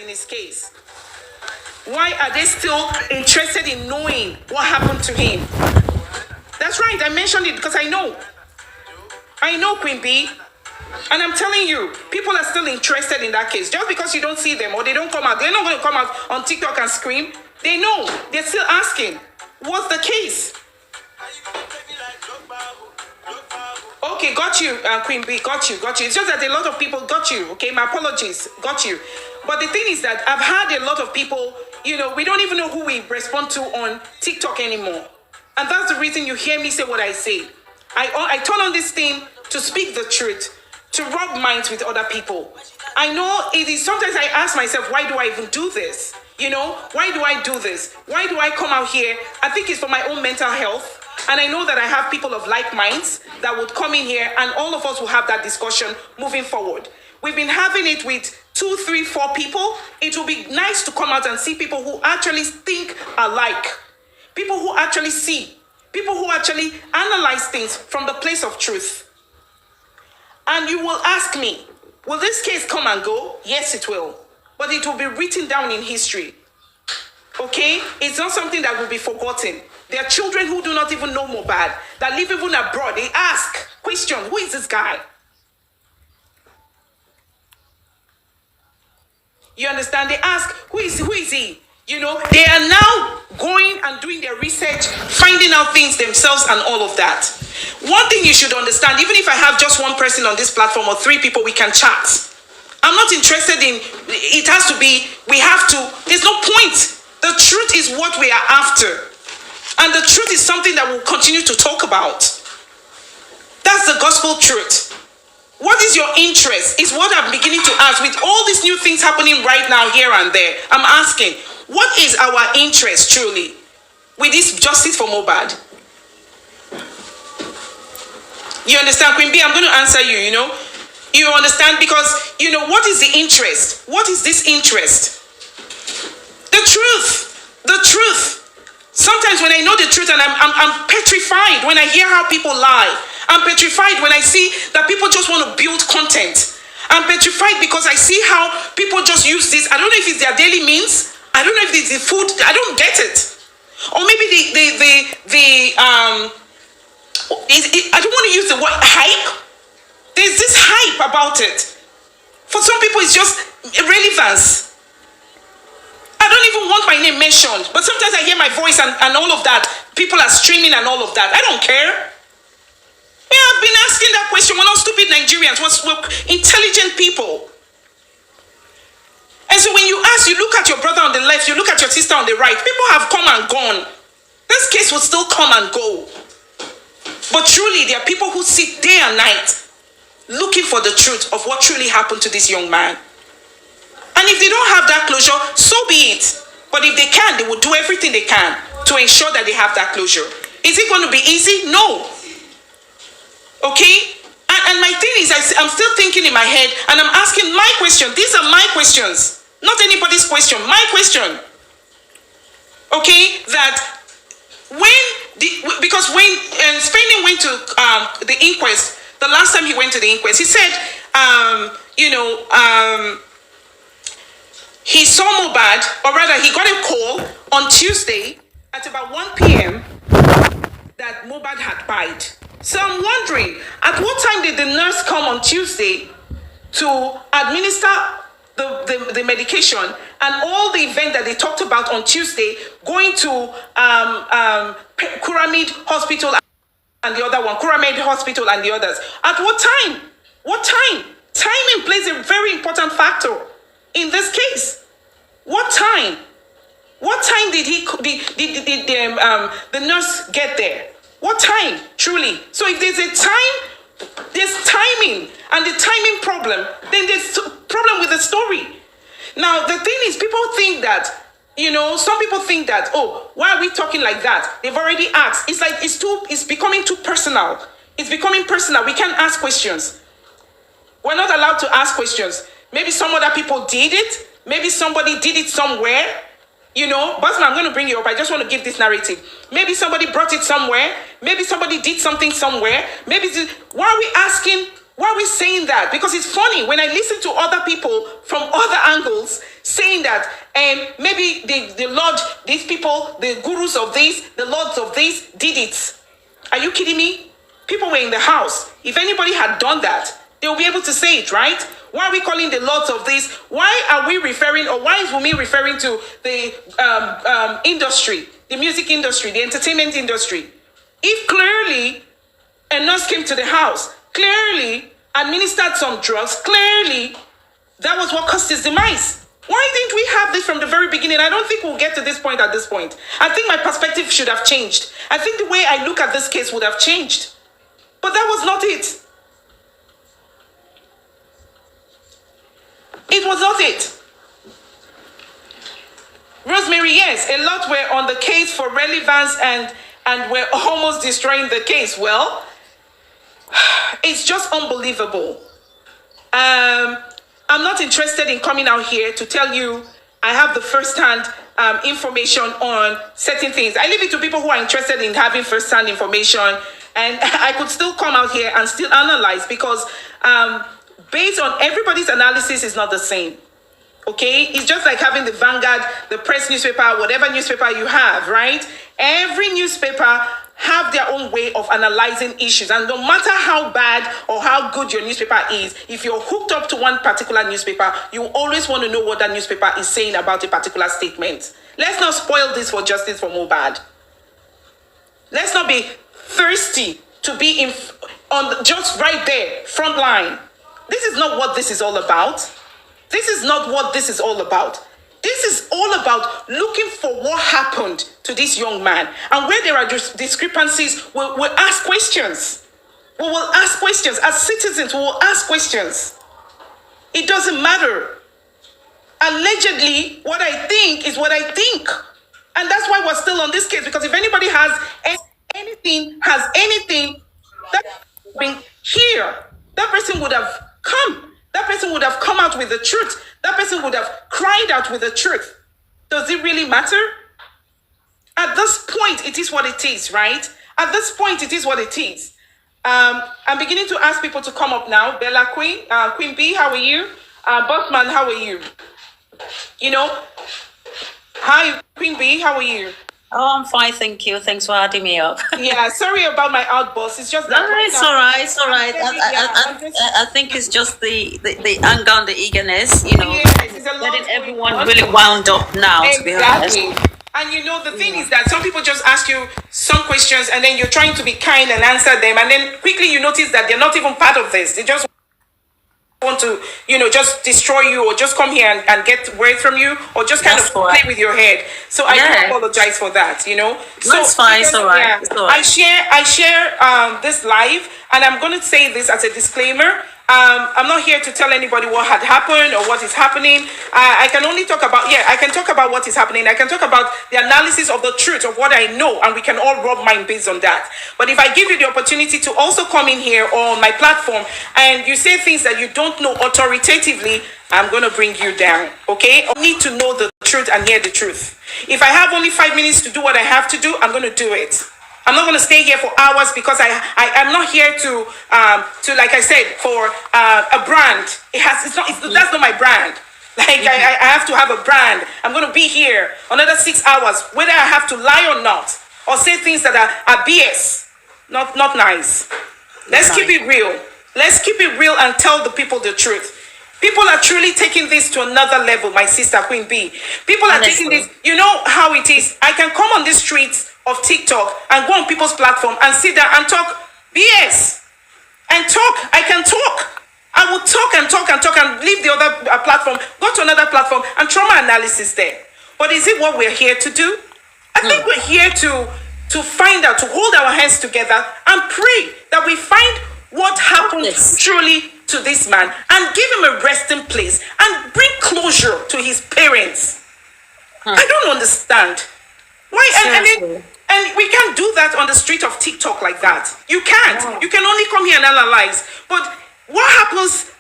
his case? Why are they still interested in knowing what happened to him? That's right, I mentioned it because I know. I know, Queen B. And I'm telling you, people are still interested in that case. Just because you don't see them or they don't come out, they're not going to come out on TikTok and scream. They know. They're still asking, what's the case? Okay, got you, Queen B, got you. It's just that a lot of people got you, okay? My apologies, got you. But the thing is that I've had a lot of people, we don't even know who we respond to on TikTok anymore. And that's the reason you hear me say what I say. I turn on this thing to speak the truth, to rub minds with other people. I know it is, sometimes I ask myself, why do I even do this? Why do I do this? Why do I come out here? I think it's for my own mental health. And I know that I have people of like minds that would come in here and all of us will have that discussion moving forward. We've been having it with 2, 3, 4 people. It will be nice to come out and see people who actually think alike. People who actually see. People who actually analyze things from the place of truth. And you will ask me, will this case come and go? Yes, it will. But it will be written down in history. Okay? It's not something that will be forgotten. There are children who do not even know Mohbad, that live even abroad. They ask questions, who is this guy? You understand? They ask, who is he? They are now going and doing their research, finding out things themselves and all of that. One thing you should understand, even if I have just one person on this platform or 3 people, we can chat. I'm not interested in, it has to be, we have to, there's no point. The truth is what we are after. And the truth is something that we'll continue to talk about. That's the gospel truth. What is your interest? Is what I'm beginning to ask. With all these new things happening right now, here and there, I'm asking, what is our interest truly with this justice for Mohbad? You understand, Queen B? I'm going to answer you, You understand? Because, what is the interest? What is this interest? The truth. The truth. Sometimes when I know the truth and I'm petrified when I hear how people lie. I'm petrified when I see that people just want to build content. I'm petrified because I see how people just use this. I don't know if it's their daily means. I don't know if it's the food. I don't get it. Or maybe I don't want to use the word hype. There's this hype about it. For some people, it's just irrelevance. I don't even want my name mentioned, but sometimes I hear my voice and all of that. People are streaming and all of that. I don't care. Yeah, I've been asking that question. We're not stupid Nigerians. We're intelligent people. And so when you ask, you look at your brother on the left, you look at your sister on the right. People have come and gone. This case will still come and go. But truly, there are people who sit day and night looking for the truth of what truly happened to this young man. And if they don't have that closure, so be it. But if they can, they will do everything they can to ensure that they have that closure. Is it going to be easy? No. Okay? And my thing is, I'm still thinking in my head, and I'm asking my question. These are my questions. Not anybody's question. My question. Okay? That because when Feyi went to the inquest, the last time he went to the inquest, he said, he saw Mohbad, or rather he got a call on Tuesday at about 1 p.m. that Mohbad had died. So I'm wondering, at what time did the nurse come on Tuesday to administer the medication and all the event that they talked about on Tuesday, going to Pyramid Hospital and the other one, Pyramid Hospital and the others? At what time? What time? Timing plays a very important factor in this case. What time? What time did the nurse get there? What time, truly? So if there's a time, there's timing, and the timing problem, then there's a problem with the story. Now, the thing is, people think that, some people think that, oh, why are we talking like that? They've already asked. It's like, it's becoming too personal. It's becoming personal. We can't ask questions. We're not allowed to ask questions. Maybe some other people did it. Maybe somebody did it somewhere. Bosman, I'm going to bring you up. I just want to give this narrative. Maybe somebody brought it somewhere. Maybe somebody did something somewhere. Why are we asking? Why are we saying that? Because it's funny when I listen to other people from other angles saying that that maybe the Lord, these people, the gurus of this, the lords of this did it. Are you kidding me? People were in the house. If anybody had done that, they will be able to say it, right? Why are we calling the lords of this? Why are we referring, or why is Wunmi referring to the industry, the music industry, the entertainment industry? If clearly a nurse came to the house, clearly administered some drugs, clearly that was what caused his demise. Why didn't we have this from the very beginning? I don't think we'll get to this point at this point. I think my perspective should have changed. I think the way I look at this case would have changed. But that was not it. It was not it. Rosemary, yes, a lot were on the case for relevance and were almost destroying the case. Well, it's just unbelievable. I'm not interested in coming out here to tell you I have the first-hand information on certain things. I leave it to people who are interested in having first-hand information, and I could still come out here and still analyze because based on everybody's analysis is not the same. Okay, it's just like having the Vanguard, the Press newspaper, whatever newspaper you have, right? Every newspaper have their own way of analyzing issues, and no matter how bad or how good your newspaper is, if you're hooked up to one particular newspaper, you always want to know what that newspaper is saying about a particular statement. Let's not spoil this for justice for Mohbad. Let's not be thirsty to be just right there, front line. This is not what this is all about. This is not what this is all about. This is all about looking for what happened to this young man. And where there are discrepancies, we'll ask questions. We will ask questions. As citizens, we will ask questions. It doesn't matter. Allegedly, what I think is what I think. And that's why we're still on this case. Because if anybody has anything that been here, that person would have come. That person would have come out with the truth. That person would have cried out with the truth. Does it really matter? At this point, it is what it is, right? At this point, it is what it is. I'm beginning to ask people to come up now. Bella Queen, Queen B, how are you? Bossman, how are you? You know, hi, Queen B, how are you? Oh, I'm fine, thank you. Thanks for adding me up. Yeah, sorry about my outburst. It's just that. No, it's all right. It's all right. I think it's just the anger and the eagerness, you know, yes, getting everyone really wound up now, exactly. to be honest. And you know, the thing is that some people just ask you some questions and then you're trying to be kind and answer them. And then quickly you notice that they're not even part of this. They just want to, you know, just destroy you or just come here and get word from you or just kind of play with your head. So I do apologize for that, you know. That's fine. It's all right. Yeah, it's all right. I share this live, and I'm going to say this as a disclaimer. I'm not here to tell anybody what had happened or what is happening. I can only talk about, I can talk about what is happening. I can talk about the analysis of the truth of what I know, and we can all rub mind based on that. But if I give you the opportunity to also come in here on my platform and you say things that you don't know authoritatively, I'm going to bring you down, okay? I need to know the truth and hear the truth. If I have only 5 minutes to do what I have to do, I'm going to do it. I'm not going to stay here for hours because I'm not here to like I said, for a brand. That's not my brand. Like I have to have a brand. I'm going to be here another 6 hours, whether I have to lie or not, or say things that are BS. Not nice. Let's keep it real. Let's keep it real and tell the people the truth. People are truly taking this to another level, my sister, Queen B. People are taking this, you know how it is. I can come on the streets of TikTok and go on people's platform and sit there and talk BS. And talk. I can talk. I will talk and leave the other platform, go to another platform and trauma analysis there. But is it what we're here to do? I think we're here to find out, to hold our hands together and pray that we find what happened truly to this man and give him a resting place and bring closure to his parents. I don't understand. Why? And we can't do that on the street of TikTok like that. You can't. No. You can only come here and analyze. But what happens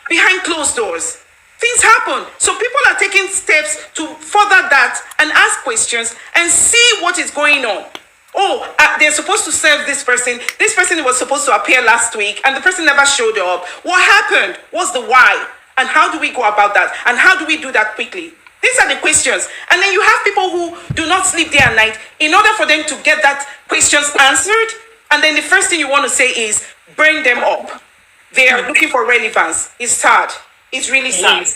behind closed doors? Things happen. So people are taking steps to further that and ask questions and see what is going on. Oh, they're supposed to serve this person. This person was supposed to appear last week and the person never showed up. What happened? What's the why? And how do we go about that? And how do we do that quickly? These are the questions. And then you have people who do not sleep day and night in order for them to get that questions answered. And then the first thing you want to say is bring them up. They are looking for relevance. It's sad. It's really sad.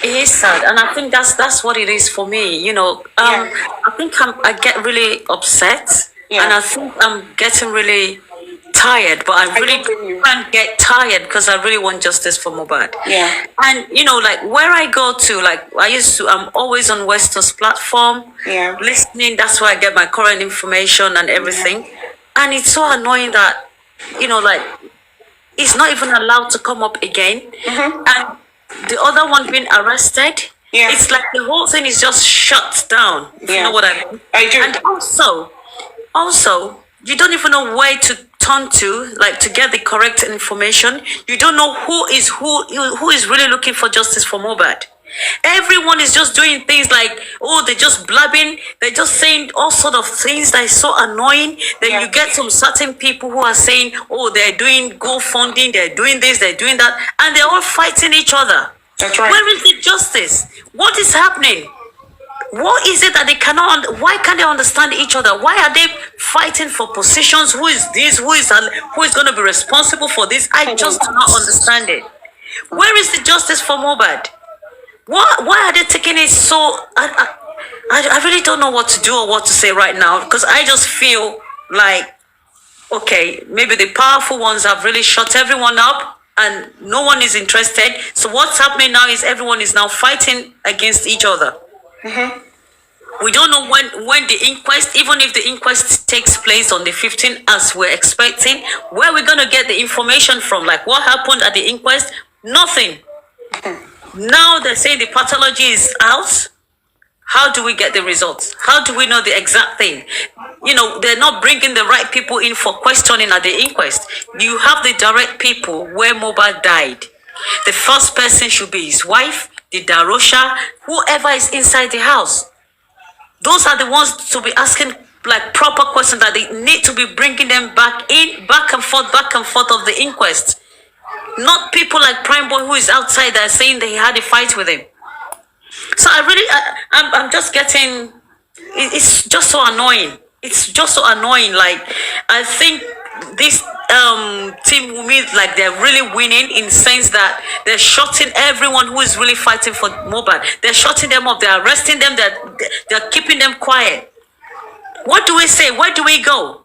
It is sad, and I think that's what it is for me. I think I get really upset, and I think I'm getting really tired. But I really can't get tired because I really want justice for Mohbad. Yeah. And like where I go to, like I'm always on Western's platform. Yeah. Listening. That's where I get my current information and everything. Yeah. And it's so annoying that like he's not even allowed to come up again, and the other one being arrested. Yeah. It's like the whole thing is just shut down. If you know what I mean. I do. And also, you don't even know where to turn to, like to get the correct information. You don't know who is really looking for justice for Mohbad. Everyone is just doing things like, they're just blabbing, they're just saying all sort of things that is so annoying. Then you get some certain people who are saying, they're doing GoFunding, they're doing this, they're doing that, and they're all fighting each other. That's right. Where is the justice? What is happening? What is it that they cannot? Why can't they understand each other? Why are they fighting for positions? Who is this? Who is going to be responsible for this? I just do not understand it. Where is the justice for Mohbad? Why are they taking it so? I really don't know what to do or what to say right now, because I just feel like, okay, maybe the powerful ones have really shut everyone up and no one is interested. So what's happening now is everyone is now fighting against each other. We don't know when the inquest, even if the inquest takes place on the 15th as we're expecting, where we're going to get the information from, like what happened at the inquest. Nothing. Now they're saying the pathology is out. How do we get the results? How do we know the exact thing? They're not bringing the right people in for questioning at the inquest. You have the direct people where Mohbad died. The first person should be his wife, the Darosha, whoever is inside the house. Those are the ones to be asking like proper questions, that they need to be bringing them back and forth of the inquest. Not people like Prime Boy who is outside that are saying they had a fight with him. So I'm just getting, it's just so annoying. It's just so annoying. Like, I think this team will mean like they're really winning in the sense that they're shutting everyone who is really fighting for Mohbad. They're shutting them up. They're arresting them. They're keeping them quiet. What do we say? Where do we go?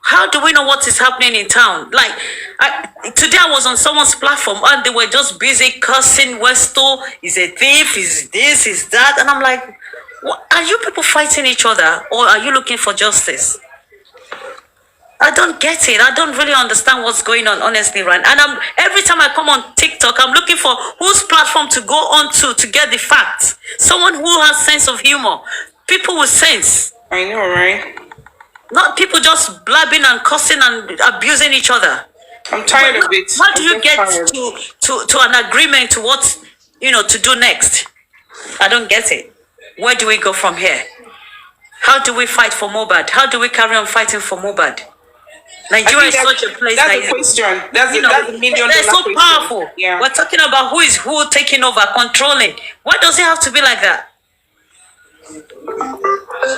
How do we know what is happening in town? Like, today I was on someone's platform and they were just busy cursing Westo. He's a thief, he's this, he's that. And I'm like, are you people fighting each other or are you looking for justice? I don't get it. I don't really understand what's going on, honestly, right? And every time I come on TikTok, I'm looking for whose platform to go on to get the facts. Someone who has sense of humor. People with sense. I know, right? Not people just blabbing and cussing and abusing each other. I'm tired of it. How do you get to an agreement to what, to do next? I don't get it. Where do we go from here? How do we fight for Mohbad? How do we carry on fighting for Mohbad? Nigeria is such a place. That's a question. That's a $1 million they're so question. powerful. Yeah. We're talking about who is who taking over, controlling. Why does it have to be like that?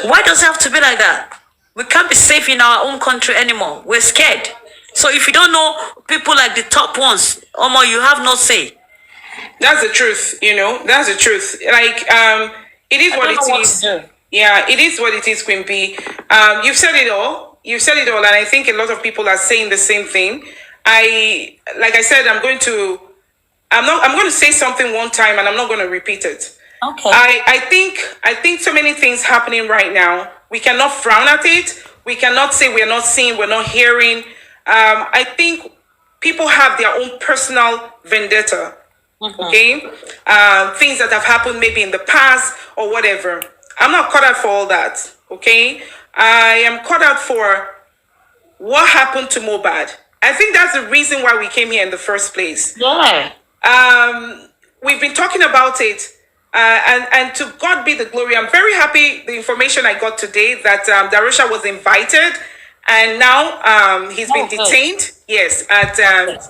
Why does it have to be like that? We can't be safe in our own country anymore. We're scared. So if you don't know people like the top ones, Omo, you have no say. That's the truth, That's the truth. Like, it is what it is. Yeah, it is what it is, Queen B. You've said it all. And I think a lot of people are saying the same thing. Like I said, I'm going to say something one time and I'm not going to repeat it. Okay. I think so many things happening right now. We cannot frown at it. We cannot say we're not seeing, we're not hearing. I think people have their own personal vendetta. Okay? Things that have happened maybe in the past or whatever. I'm not caught out for all that. Okay? I am caught out for what happened to Mohbad. I think that's the reason why we came here in the first place. Yeah. We've been talking about it. And to God be the glory. I'm very happy the information I got today that Darosha was invited and now he's been detained. Yes, at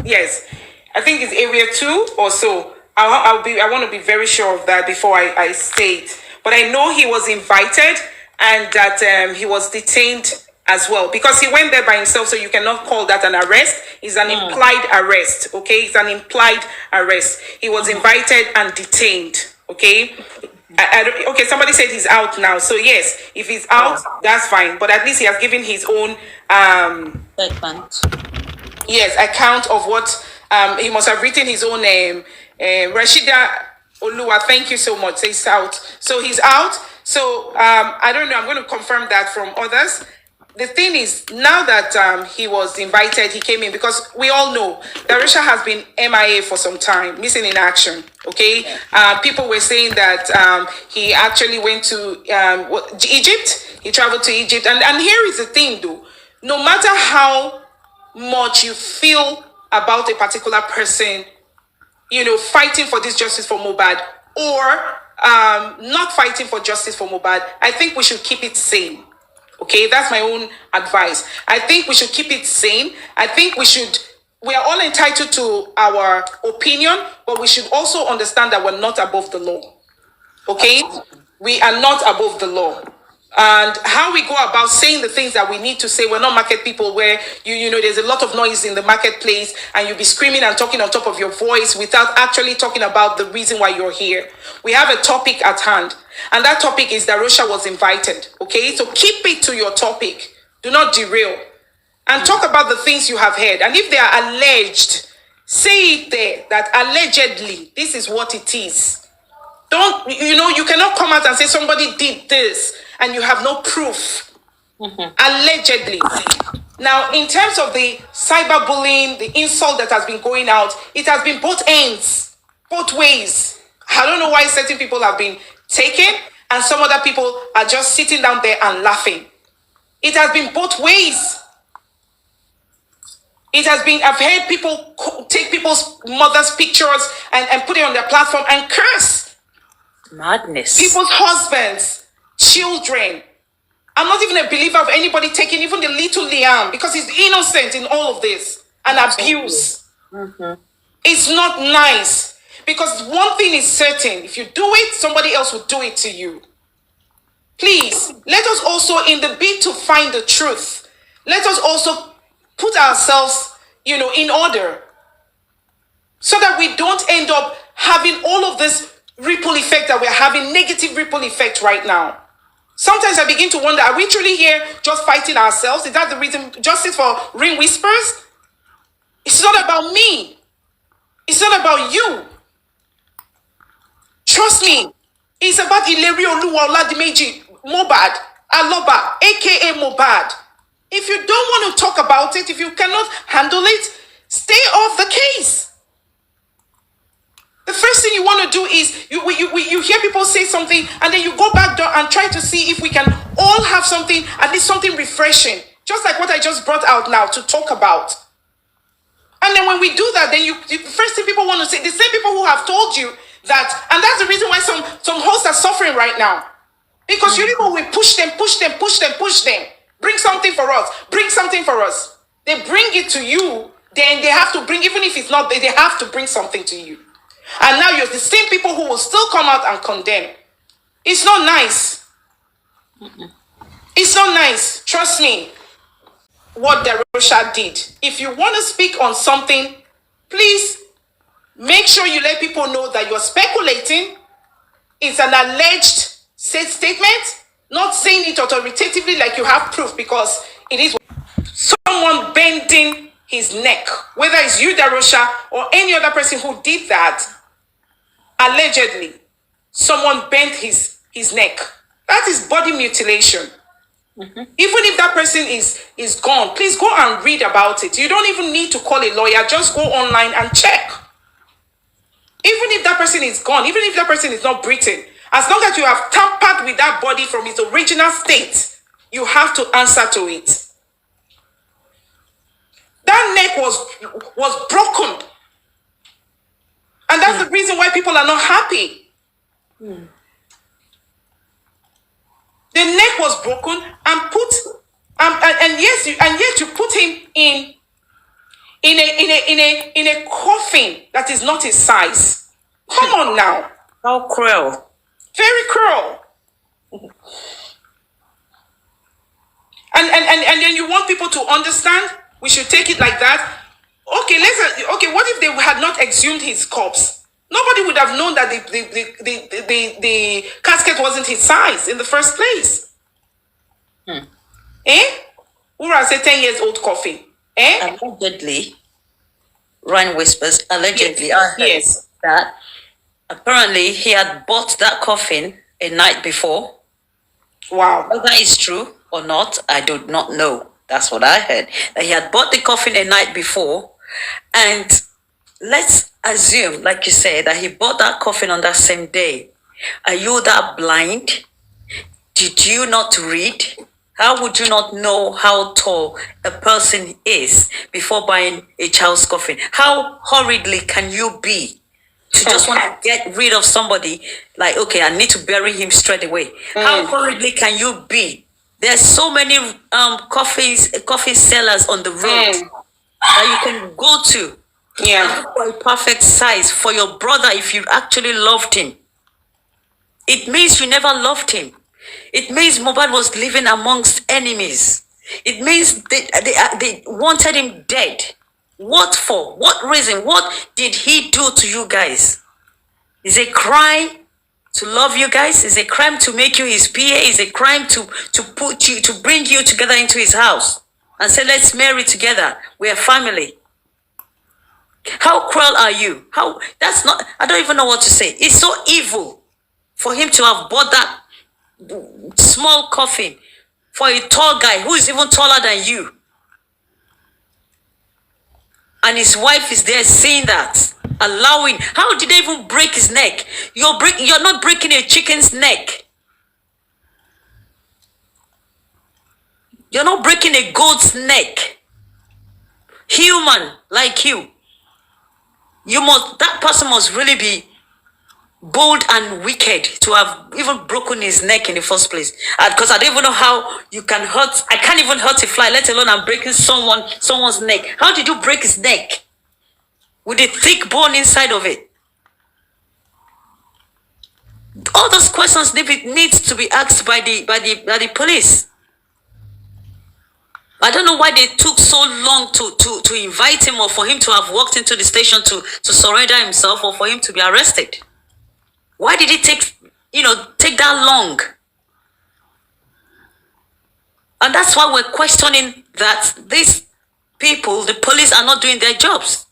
yes, I think it's area 2 or so. I want to be very sure of that before I state. But I know he was invited and that he was detained as well because he went there by himself. So you cannot call that an arrest. It's an implied arrest. Okay, it's an implied arrest. He was invited and detained. Okay. Okay, somebody said he's out now. So yes, if he's out, that's fine. But at least he has given his own Statement. yes account of what he must have written his own name. Rashida Olua, thank you so much. So he's out. So he's out. So I don't know. I'm going to confirm that from others. The thing is, now that he was invited, he came in because we all know Darosha has been MIA for some time, missing in action. Okay, people were saying that he actually went to Egypt. He traveled to Egypt, and here is the thing, though. No matter how much you feel about a particular person, you know, fighting for this justice for Mohbad or not fighting for justice for Mohbad, I think we should keep it sane. Okay, that's my own advice. I think we should keep it sane. I think we are all entitled to our opinion, but we should also understand that we're not above the law. Okay? We are not above the law. And how we go about saying the things that we need to say, we're not market people where you know there's a lot of noise in the marketplace and you'll be screaming and talking on top of your voice without actually talking about the reason why you're here. We have a topic at hand, and that topic is Darosha was invited. Okay, so keep it to your topic. Do not derail. And talk about the things you have heard. And if they are alleged, say it there that allegedly this is what it is. Don't, you know, you cannot come out and say somebody did this and you have no proof. Allegedly. Now, in terms of the cyberbullying, the insult that has been going out, it has been both ends, both ways. I don't know why certain people have been taken and some other people are just sitting down there and laughing. It has been both ways. It has been, I've heard people take people's mothers' pictures and put it on their platform and curse. Madness. People's husbands, children. I'm not even a believer of anybody taking even the little Liam because he's innocent in all of this. And abuse. It's not nice. Because one thing is certain. If you do it, somebody else will do it to you. Please, let us also, in the bid to find the truth, let us also put ourselves, you know, in order. So that we don't end up having all of this ripple effect that we're having, negative ripple effect right now. Sometimes I begin to wonder, are we truly here just fighting ourselves? Is that the reason? Justice for ring whispers? It's not about me. It's not about you. Trust me. It's about Ileri Oluwa Oladimeji Mohbad Aloba, aka Mohbad. If you don't want to talk about it, if you cannot handle it, stay off the case. The first thing you want to do is you hear people say something and then you go back down and try to see if we can all have something, at least something refreshing, just like what I just brought out now to talk about. And then when we do that, then the first thing people want to say, the same people who have told you that, and that's the reason why some hosts are suffering right now. Because you people will push them. Bring something for us. Bring something for us. They bring it to you, then they have to bring, even if it's not, they have to bring something to you. And now you're the same people who will still come out and condemn. It's not nice. It's not nice. Trust me. What Darosha did. If you want to speak on something, please make sure you let people know that you're speculating. It's an alleged statement, not saying it authoritatively like you have proof, because it is someone bending his neck, whether it's you, Darosha, or any other person who did that. Allegedly, someone bent his neck. That is body mutilation. Even if that person is gone, please go and read about it. You don't even need to call a lawyer. Just go online and check. Even if that person is gone, even if that person is not breathing, as long as you have tampered with that body from its original state, you have to answer to it. That neck was broken. And that's the reason why people are not happy. The neck was broken and yet you put him in a coffin that is not his size. Come on now. How cruel. Very cruel. And then you want people to understand we should take it like that. Okay, what if they had not exhumed his corpse? Nobody would have known that the casket wasn't his size in the first place. Eh? Ura said 10 years old coffin. Eh? Allegedly, Ryan whispers, allegedly, Yes. I heard Yes. that apparently he had bought that coffin a night before. Wow. Whether it's true or not, I do not know. That's what I heard. That he had bought the coffin a night before. And let's assume, like you said, that he bought that coffin on that same day. Are you that blind? Did you not read? How would you not know how tall a person is before buying a child's coffin? How hurriedly can you be to just want to get rid of somebody? Like, okay, I need to bury him straight away. How hurriedly can you be? There's so many coffee sellers on the road that you can go to. Yeah. For a perfect size for your brother if you actually loved him. It means you never loved him. It means Mohbad was living amongst enemies. It means they wanted him dead. What for? What reason? What did he do to you guys? Is it a crime to love you guys? Is it a crime to make you his PA? Is it a crime to bring you together into his house and say, let's marry together? We are family. How cruel are you? That's not, I don't even know what to say. It's so evil for him to have bought that small coffin for a tall guy who is even taller than you. And his wife is there seeing that, allowing. How did they even break his neck? You're not breaking a chicken's neck. You're not breaking a goat's neck. Human like you. That person must really be bold and wicked to have even broken his neck in the first place. Because I don't even know how you can hurt. I can't even hurt a fly, let alone I'm breaking someone's neck. How did you break his neck? With a thick bone inside of it. All those questions needs to be asked by the police. I don't know why they took so long to invite him, or for him to have walked into the station to surrender himself, or for him to be arrested. Why did it take that long? And that's why we're questioning that these people, the police, are not doing their jobs.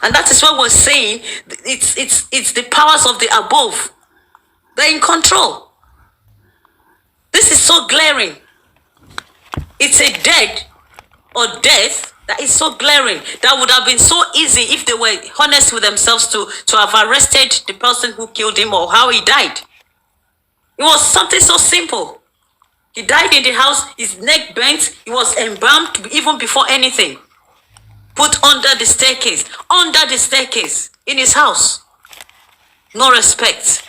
And that is why we're saying it's the powers of the above. They're in control. This is so glaring. It's a death that is so glaring. That would have been so easy if they were honest with themselves to have arrested the person who killed him or how he died. It was something so simple. He died in the house, his neck bent, he was embalmed even before anything. Put under the staircase in his house. No respect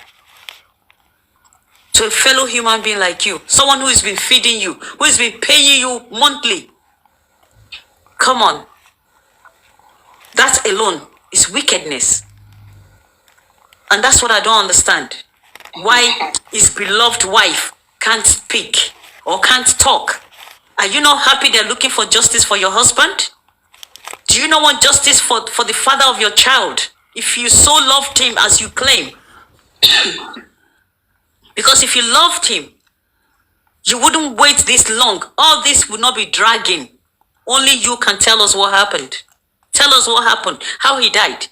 to a fellow human being like you, someone who has been feeding you, who has been paying you monthly. Come on. That alone is wickedness. And that's what I don't understand. Why his beloved wife can't speak or can't talk. Are you not happy they're looking for justice for your husband? Do you not want justice for the father of your child? If you so loved him as you claim. Because if you loved him, you wouldn't wait this long. All this would not be dragging. Only you can tell us what happened. Tell us what happened, how he died.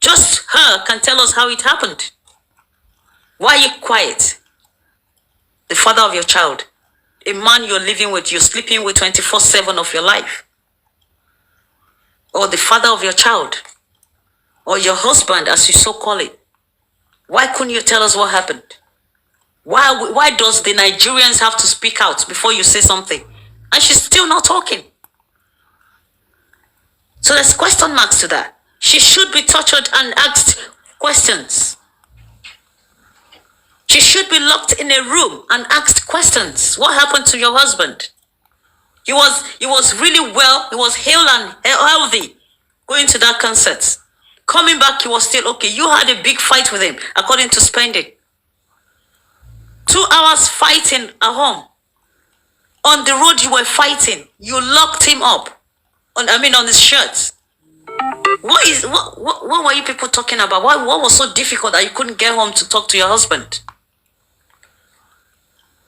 Just her can tell us how it happened. Why are you quiet? The father of your child, a man you're living with, you're sleeping with 24/7 of your life. Or the father of your child, or your husband, as you so call it. Why couldn't you tell us what happened? Why does the Nigerians have to speak out before you say something? And she's still not talking. So there's question marks to that. She should be tortured and asked questions. She should be locked in a room and asked questions. What happened to your husband? He was really well. He was hale and healthy going to that concert. Coming back, he was still okay. You had a big fight with him, according to Spending. 2 hours fighting at home. On the road, you were fighting. You locked him up. On his shirt. What were you people talking about? What was so difficult that you couldn't get home to talk to your husband?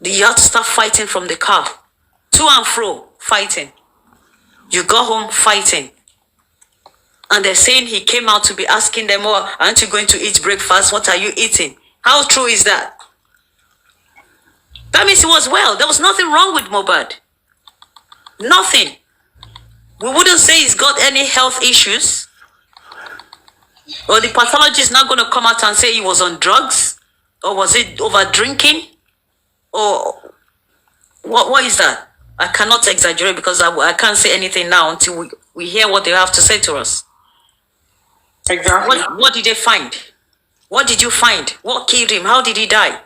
You had to start fighting from the car. To and fro, fighting. You got home fighting. And they're saying he came out to be asking them, oh, aren't you going to eat breakfast? What are you eating? How true is that? That means he was well. There was nothing wrong with Mohbad. Nothing. We wouldn't say he's got any health issues. Or the pathologist is not going to come out and say he was on drugs. Or was it over drinking? Or what is that? I cannot exaggerate because I can't say anything now until we hear what they have to say to us. Exactly. What did they find? What did you find? What killed him? How did he die?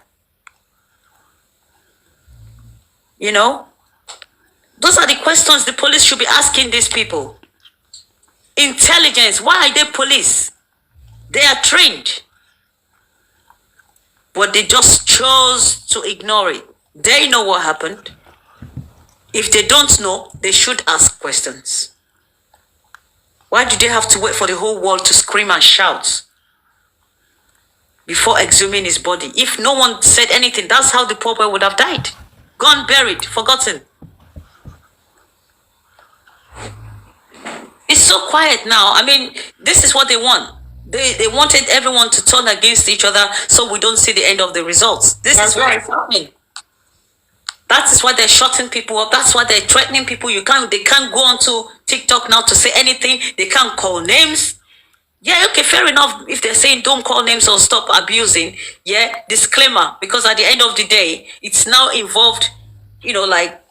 You know? Those are the questions the police should be asking these people. Intelligence. Why are they police? They are trained. But they just chose to ignore it. They know what happened. If they don't know, they should ask questions. Why do they have to wait for the whole world to scream and shout before exhuming his body? If no one said anything, that's how the poor boy would have died. Gone, buried, forgotten. It's so quiet now. This is what they want. They wanted everyone to turn against each other so we don't see the end of the results. This is what is happening. That is why they're shutting people up. That's why they're threatening people. They can't go onto TikTok now to say anything. They can't call names. Yeah, okay, fair enough. If they're saying don't call names or stop abusing, yeah, disclaimer. Because at the end of the day, it's now involved, like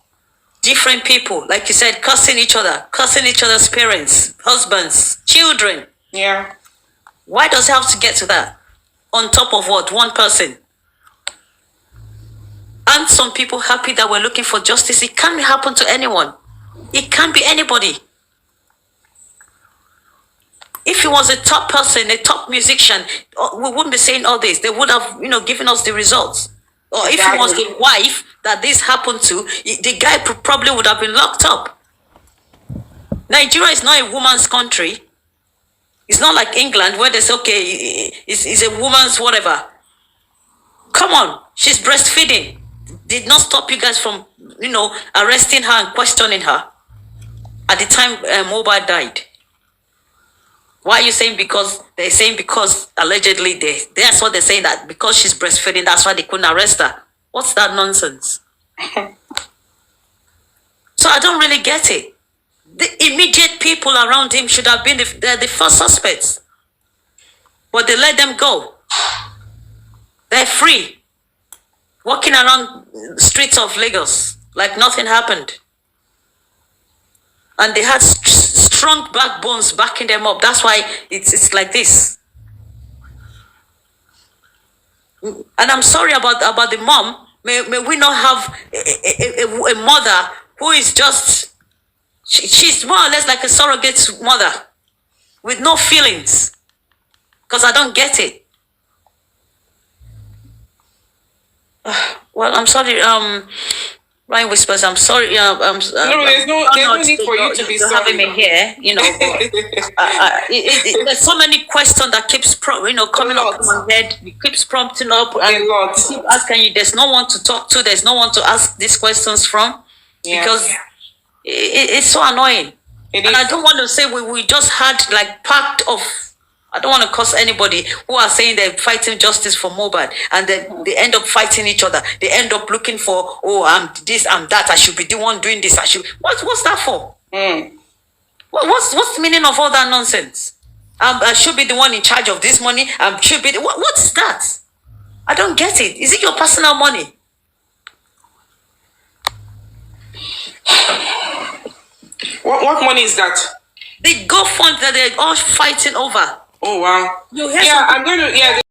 different people. Like you said, cursing each other's parents, husbands, children. Yeah. Why does it have to get to that? On top of what? One person. And some people happy that we're looking for justice. It can't happen to anyone. It can't be anybody. If he was a top person, a top musician, we wouldn't be saying all this. They would have, given us the results. Or if it was a wife that this happened to, the guy probably would have been locked up. Nigeria is not a woman's country. It's not like England where they say, okay, it's a woman's whatever. Come on, she's breastfeeding. Did not stop you guys from, arresting her and questioning her at the time Mohbad died. Why are you saying because? They're saying because allegedly that's what they're saying, that because she's breastfeeding, that's why they couldn't arrest her. What's that nonsense? So I don't really get it. The immediate people around him should have been the first suspects. But they let them go. They're free. Walking around streets of Lagos like nothing happened. And they had strong backbones backing them up. That's why it's like this. And I'm sorry about the mom. May we not have a mother who is just... She's more or less like a surrogate mother with no feelings. Because I don't get it. Well, I'm sorry, Ryan Whispers, I'm sorry. No, there's no need for you to be sorry. Having me here, there's so many questions that keeps coming up in my head. It keeps prompting up, and keep asking you. There's no one to talk to. There's no one to ask these questions from, because it's so annoying. And I don't want to say we just had like packed of. I don't want to curse anybody who are saying they're fighting justice for Mohbad, and then they end up fighting each other. They end up looking for, oh, I'm this, I'm that. I should be the one doing this. What's that for? What's the meaning of all that nonsense? I should be the one in charge of this money. Should be what's that? I don't get it. Is it your personal money? What money is that? The GoFund that they're all fighting over. Oh wow. I'm going to